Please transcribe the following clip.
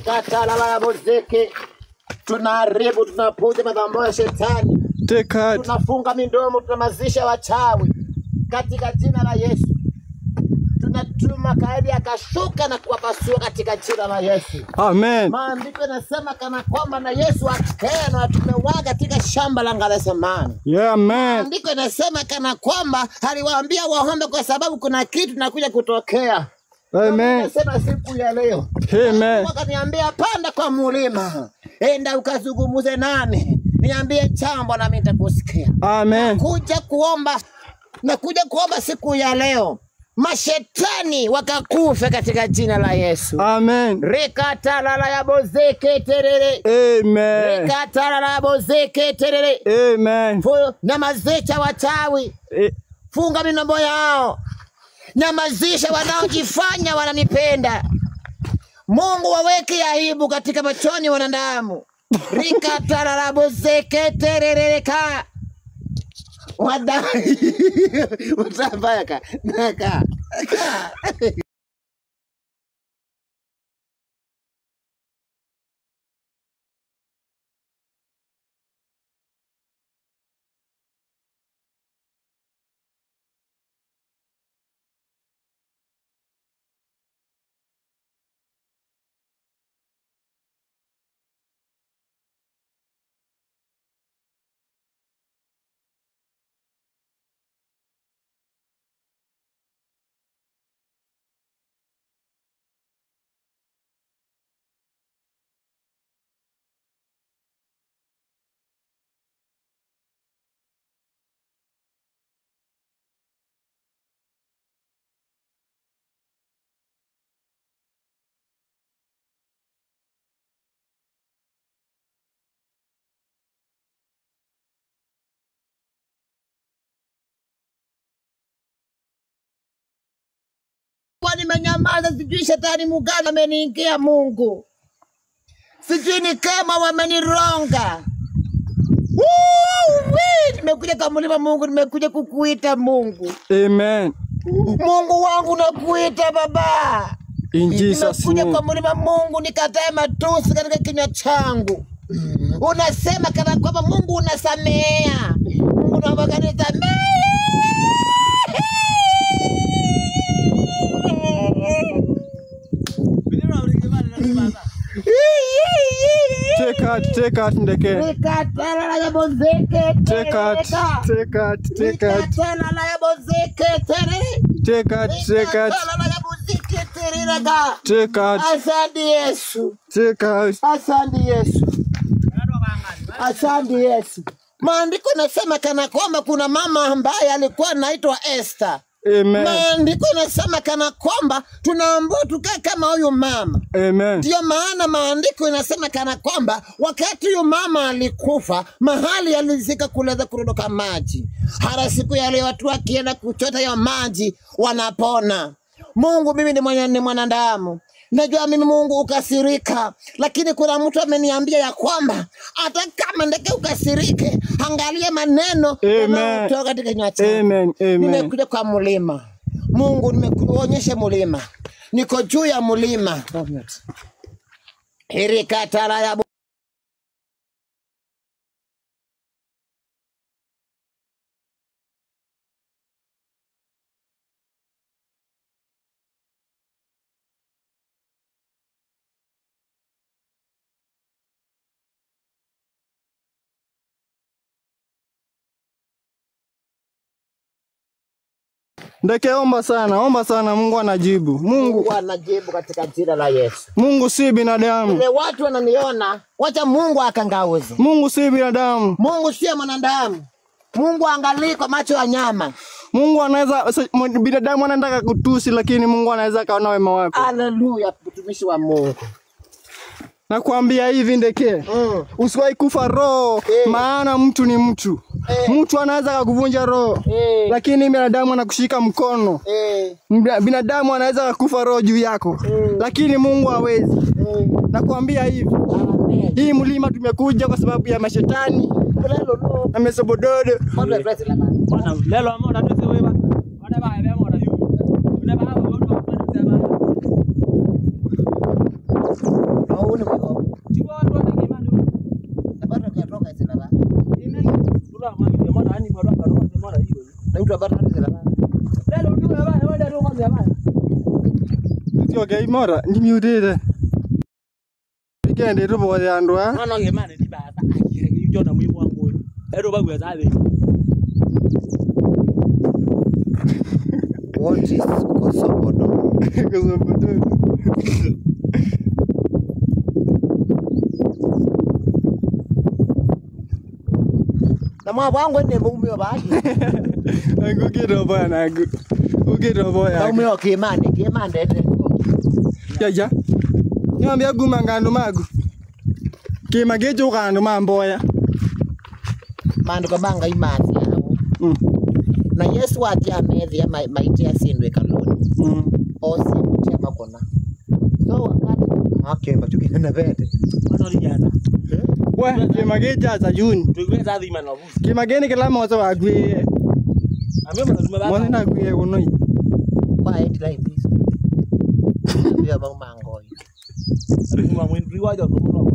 Katalala ya bozeke. Tunaharibu, tunapuja madhambi ya shetani. Tunafunga midomo, tunamazisha wachawi. Katika jina la Yesu. Tunatuma kaedi akashuka na kuwapasua katika jina la Yesu. Amen. Maandiko yanasema kana kwamba na Yesu akikaya na tumewaa katika shamba la Gethsemane. Yeah, amen. Maandiko yanasema kana kwamba aliwaambia waombe kwa sababu kuna kitu kinakuja kutokea. Amen. Nasema siku ya leo. Amen. Wakaniambia panda kwa mulima. Enda ukazungumuze nami. Niambie jambo na mimi nitakusikia. Amen. Nakuja kuomba siku ya leo. Mashetani wakakufa katika jina la Yesu. Amen. Rekatalala ya bozeke terere. Amen. Rekatalala ya bozeke terere. Amen. Na mazicha wachawi. Funga minombo yao. Na mazisha wanaojifanya wananipenda. Mungu waweke aibu katika machoni wanadamu. Rekatalala bozeke terere ka. Wadai. Utambaya naka. Nimenyamaza, sijui shetani mugani ameniingia Mungu. Sijui ni kama wamenironga. Nimekuja kwa mlima Mungu, nimekuja kukuita Mungu. Amen. Mungu wangu nakuita Baba. In Jesus name. Nimekuja kwa mlima Mungu nikatae matusi katika kinywa changu. Unasema kana kwamba Mungu unasamea. Mungu naomba kanisamee. Take out ndeke. Rekatalala ya bozeke. Take out. Rekatalala ya bozeke terere. Take out. Rekatalala ya bozeke terere ga. Take out. Asante Yesu. Take out. Asante Yesu. Asante Yesu. Maandiko nasema kana kwamba kuna mama ambaye alikuwa anaitwa Esther. Amen. Maandiko nasema kana kwamba tunaambiwa tukae kama huyu mama. Amen. Ndio maana maandiko inasema kana kwamba wakati huyu mama alikufa, mahali alizika kuleza kurondoka maji. Hata siku ya leo watu wakienda kuchota ya maji wanapona. Mungu, mimi ni mwanadamu. Najua mimi Mungu ukasirika, lakini kuna mtu ameniambia ya kwamba hata kama ndeke ukasirike, angalia maneno yanayotoka katika kinywa chako. Amen. Nimekuja kwa mlima. Mungu, nimekuonyesha mlima. Niko juu ya mlima. Rekatalala ya Ndeke, omba sana, Mungu anajibu. Mungu anajibu katika jina la Yesu. Mungu si binadamu. Wale watu wananiona, wacha Mungu akangauze. Mungu si binadamu. Mungu si mwanadamu. Mungu angalii kwa macho ya nyama. Mungu anaweza, binadamu anataka kutusi, lakini Mungu anaweza kaona wema wako. Haleluya, mtumishi wa Mungu. Nakwambia hivi ndeke, usiwahi kufa roho, maana mtu ni mtu. Mtu anaweza kukuvunja roho, lakini binadamu anakushika mkono. Binadamu anaweza kukufa roho juu yako, lakini Mungu hawezi. Nakwambia hivi. Hii mlima tumekuja kwa sababu ya mashetani. Na mesobododo. Lelo amona tuze wewe. Wale bae bemo na yu. Ule bae Uone wewe. Chukua watu wote kimani. Na bado katoka zile baba. Tula mali ya maana ani bado bado maana hiyo. Na mtu bado zile baba. Lelo ndio baba, wewe ndio kwanza baba. Sio gay mora, ni miudede. Weekend robo ya ndwa. No kimani ni baba. Ai, jona mwimu wangu. Ero bagwe zabe. What is Kosobodo? Kosobodo. Na mwa wangu ni muumio baadhi. Angu kiro bwana angu. Ukiro boya. Muumio kimande ende. Ya. Niambia guma ngano magu. Kimagejo kando mamboya. Mandu kabanga imazi yao. Na Yesu atia methi maiti asindwe kaloni. Osi mutia makona. So wakati akemba tukina vete. Watu lijana. We, kimageja za Juni. Tukweza dhima na busi. Kimageni kila moza wagwe. Amema na baba. Mwana na gwe unoi. Kwa eti life is. Ndio mangoi. Ari kuma mwenzi waje ndo